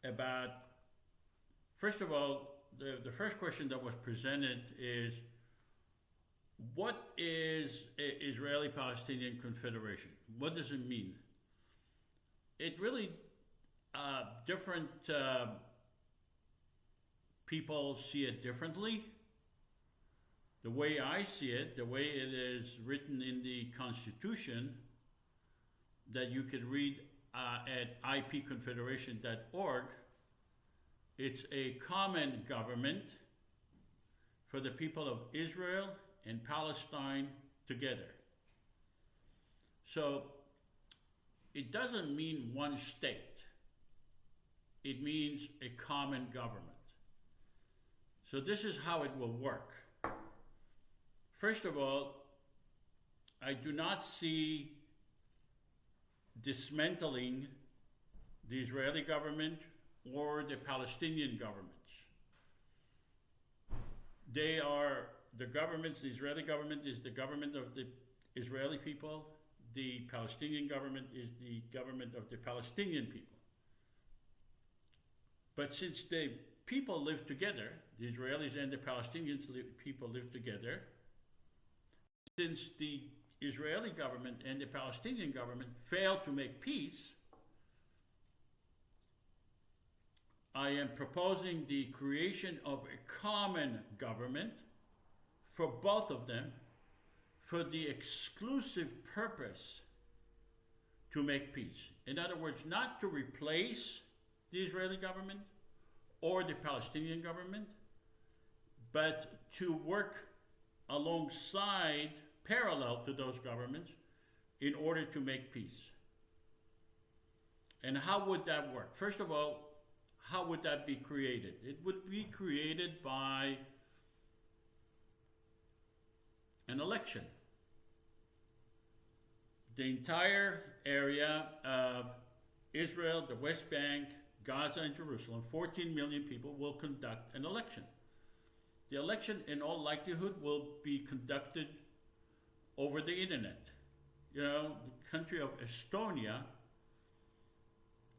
about, first of all, the first question that was presented is, what is Israeli-Palestinian Confederation? What does it mean? It really, different people see it differently. The way I see it, the way it is written in the Constitution, that you can read at ipconfederation.org, it's a common government for the people of Israel and Palestine together. So it doesn't mean one state. It means a common government. So this is how it will work. First of all, I do not see dismantling the Israeli government or the Palestinian governments. They are the governments. The Israeli government is the government of the Israeli people. The Palestinian government is the government of the Palestinian people. But since the people live together, the Israelis and the Palestinians people live together, since the Israeli government and the Palestinian government failed to make peace, I am proposing the creation of a common government for both of them for the exclusive purpose to make peace. In other words, not to replace the Israeli government or the Palestinian government, but to work alongside, parallel to those governments, in order to make peace. And how would that work? First of all, how would that be created? It would be created by an election. The entire area of Israel, the West Bank, Gaza, and Jerusalem, 14 million people, will conduct an election. The election, in all likelihood, will be conducted over the internet. You know, the country of Estonia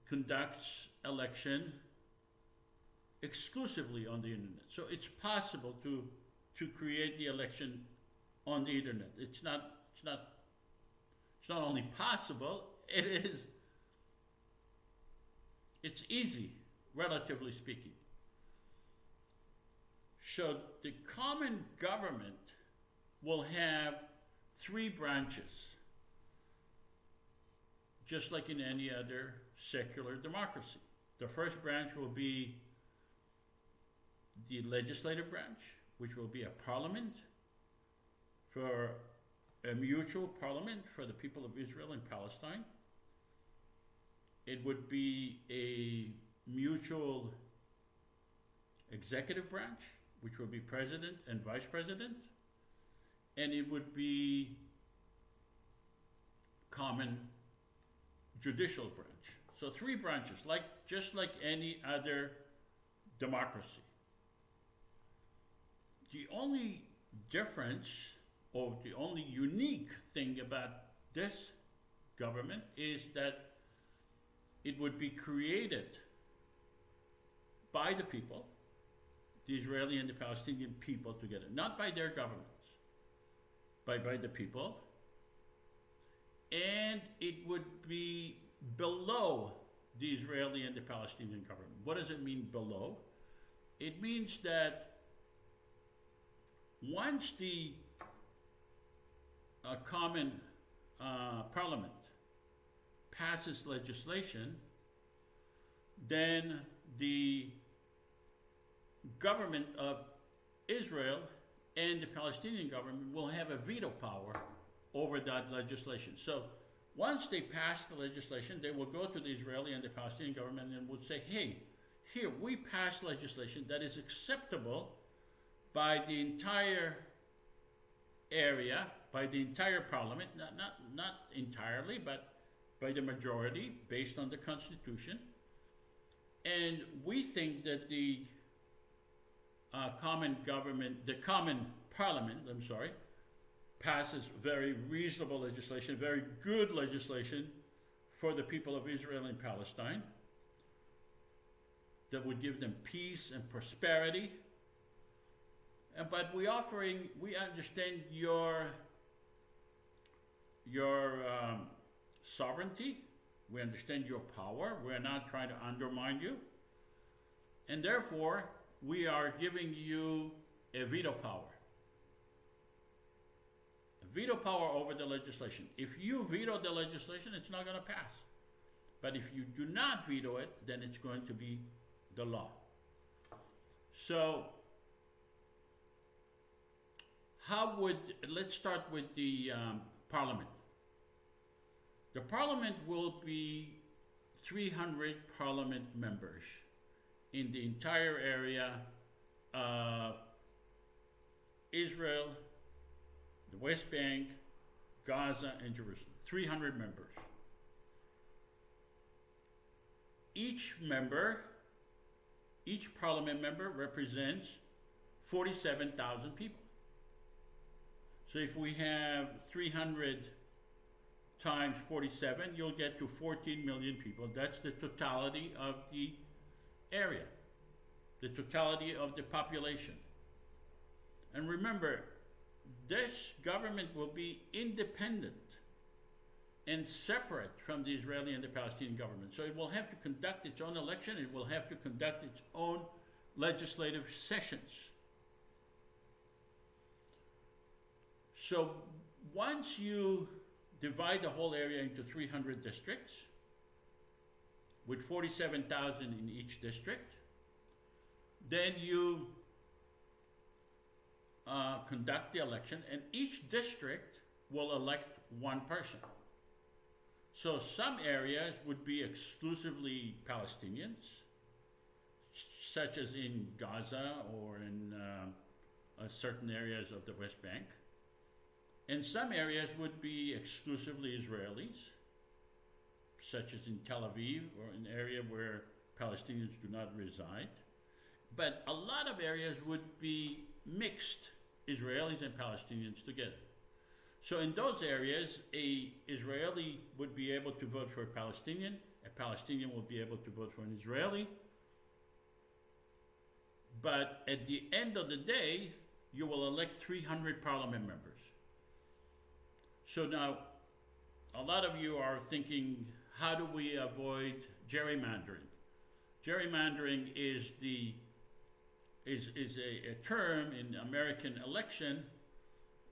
conducts election exclusively on the internet. So it's possible to create the election on the internet. It's not only possible, it's easy, relatively speaking. So the common government will have 3 branches, just like in any other secular democracy. The first branch will be the legislative branch, which will be a parliament, for a mutual parliament for the people of Israel and Palestine. It would be a mutual executive branch, which will be president and vice president, and it would be common judicial branch. So 3 branches, just like any other democracy. The only difference, or the only unique thing about this government, is that it would be created by the people, the Israeli and the Palestinian people together, not by their governments, but by the people. And it would be below the Israeli and the Palestinian government. What does it mean below? It means that once the common parliament passes legislation, then the government of Israel and the Palestinian government will have a veto power over that legislation. So once they pass the legislation, they will go to the Israeli and the Palestinian government and would say, hey, here, we passed legislation that is acceptable by the entire area, by the entire parliament, not entirely, but by the majority, based on the Constitution. And we think that the common parliament, passes very reasonable legislation, very good legislation for the people of Israel and Palestine. that would give them peace and prosperity. But we understand your sovereignty. We understand your power. We're not trying to undermine you. And therefore, we are giving you a veto power. A veto power over the legislation. If you veto the legislation, it's not going to pass. But if you do not veto it, then it's going to be the law. So, let's start with the parliament. The parliament will be 300 parliament members in the entire area of Israel, the West Bank, Gaza, and Jerusalem. 300 members. Each parliament member represents 47,000 people. So if we have 300 times 47, you'll get to 14 million people. That's the totality of the area, the totality of the population. And remember, this government will be independent and separate from the Israeli and the Palestinian government. So it will have to conduct its own election, it will have to conduct its own legislative sessions. So once you divide the whole area into 300 districts, with 47,000 in each district, then you conduct the election, and each district will elect one person. So some areas would be exclusively Palestinians, such as in Gaza or in certain areas of the West Bank. And some areas would be exclusively Israelis, such as in Tel Aviv or an area where Palestinians do not reside. But a lot of areas would be mixed Israelis and Palestinians together. So in those areas, a Israeli would be able to vote for a Palestinian would be able to vote for an Israeli. But at the end of the day, you will elect 300 parliament members. So now, a lot of you are thinking, how do we avoid gerrymandering? Gerrymandering is a term in American election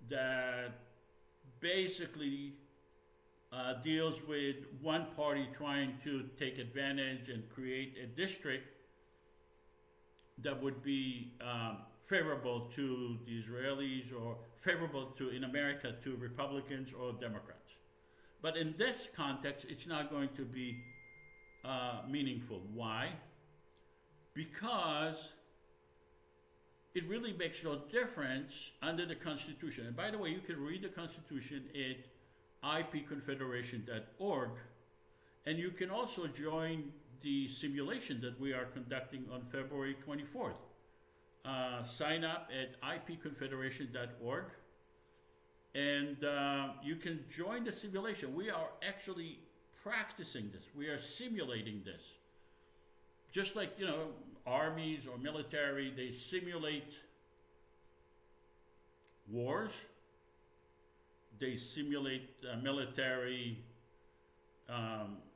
that basically deals with one party trying to take advantage and create a district that would be favorable to the Israelis or favorable to, in America, to Republicans or Democrats. But in this context, it's not going to be meaningful. Why? Because it really makes no difference under the Constitution. And by the way, you can read the Constitution at ipconfederation.org, and you can also join the simulation that we are conducting on February 24th. Sign up at ipconfederation.org, and you can join the simulation. We are actually practicing this. We are simulating this. Just like, armies or military, they simulate wars. They simulate military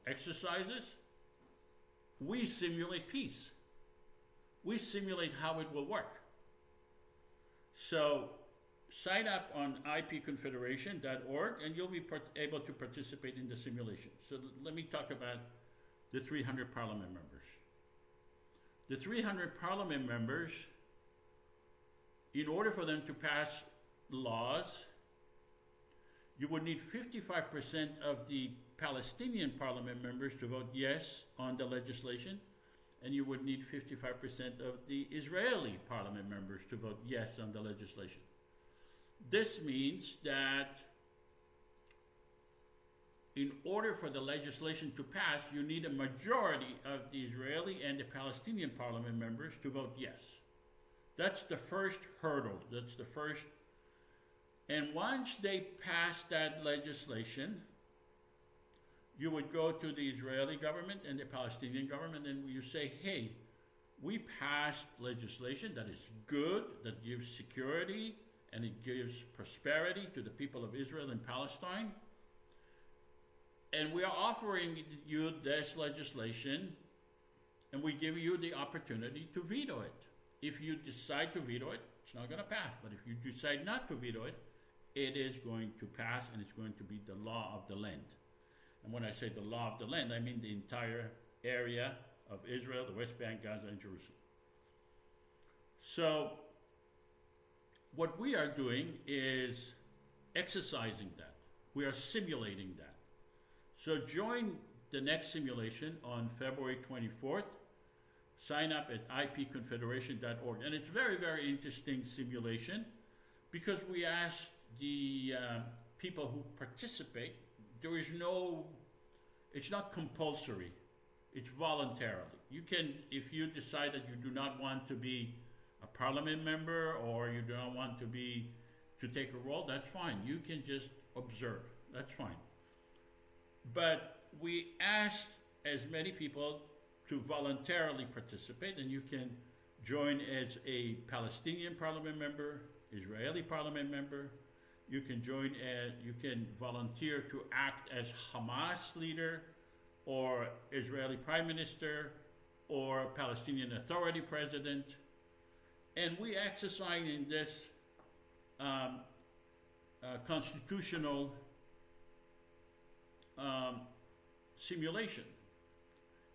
exercises. We simulate peace. We simulate how it will work. So sign up on ipconfederation.org and you'll be able to participate in the simulation. So let me talk about the 300 parliament members. The 300 parliament members, in order for them to pass laws, you would need 55% of the Palestinian parliament members to vote yes on the legislation, and you would need 55% of the Israeli parliament members to vote yes on the legislation. This means that in order for the legislation to pass, you need a majority of the Israeli and the Palestinian parliament members to vote yes. That's the first hurdle. That's the first. And once they pass that legislation, you would go to the Israeli government and the Palestinian government and you say, hey, we passed legislation that is good, that gives security, and it gives prosperity to the people of Israel and Palestine. And we are offering you this legislation, and we give you the opportunity to veto it. If you decide to veto it, it's not going to pass. But if you decide not to veto it, it is going to pass, and it's going to be the law of the land. And when I say the law of the land, I mean the entire area of Israel, the West Bank, Gaza, and Jerusalem. So what we are doing is exercising that. We are simulating that. So join the next simulation on February 24th. Sign up at ipconfederation.org. And it's very, very interesting simulation because we ask the people who participate, it's not compulsory. It's voluntarily. You can, if you decide that you do not want to be a parliament member or you do not want to take a role, that's fine. You can just observe. That's fine. But we ask as many people to voluntarily participate, and you can join as a Palestinian parliament member, Israeli parliament member. You can you can volunteer to act as Hamas leader, or Israeli prime minister, or Palestinian Authority president. And we exercise in this constitutional simulation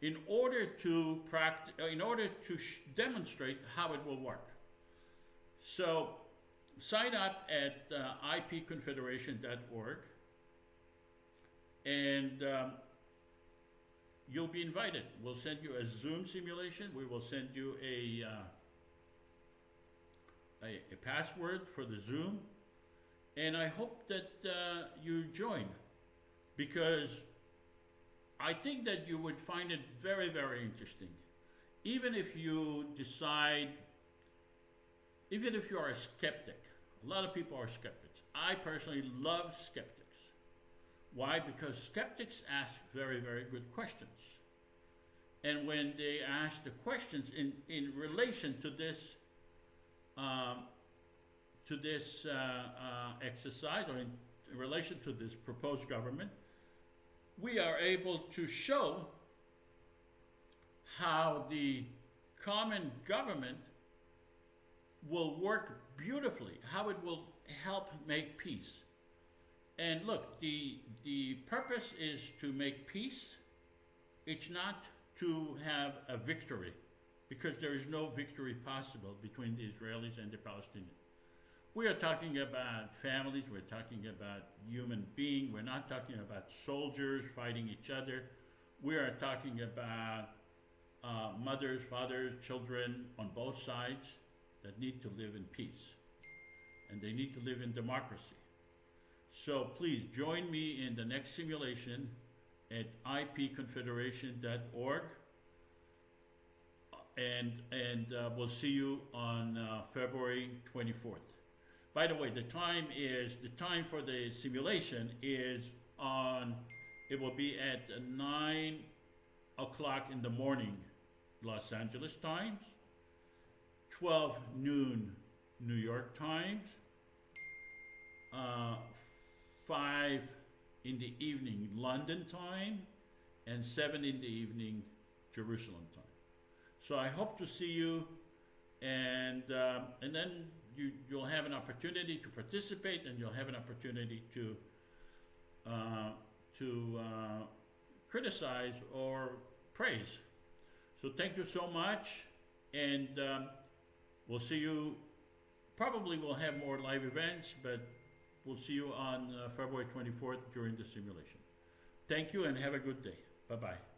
in order to demonstrate how it will work. So sign up at ipconfederation.org, and you'll be invited. We'll send you a Zoom simulation. We will send you a password for the Zoom, and I hope that you join, because I think that you would find it very, very interesting. Even if you are a skeptic, a lot of people are skeptics. I personally love skeptics. Why? Because skeptics ask very, very good questions. And when they ask the questions in relation to this exercise, or in relation to this proposed government, we are able to show how the common government will work beautifully, how it will help make peace. And look, the purpose is to make peace. It's not to have a victory, because there is no victory possible between the Israelis and the Palestinians. We are talking about families, we're talking about human beings, we're not talking about soldiers fighting each other. We are talking about mothers, fathers, children on both sides that need to live in peace. And they need to live in democracy. So please join me in the next simulation at ipconfederation.org. And we'll see you on February 24th. By the way, the time for the simulation is it will be at 9 o'clock in the morning, Los Angeles times, 12 noon, New York times, 5 in the evening, London time, and 7 in the evening, Jerusalem time. So I hope to see you, and then you'll have an opportunity to participate, and you'll have an opportunity to criticize or praise. So thank you so much, and we'll see you. Probably we'll have more live events, but we'll see you on February 24th during the simulation. Thank you, and have a good day. Bye-bye.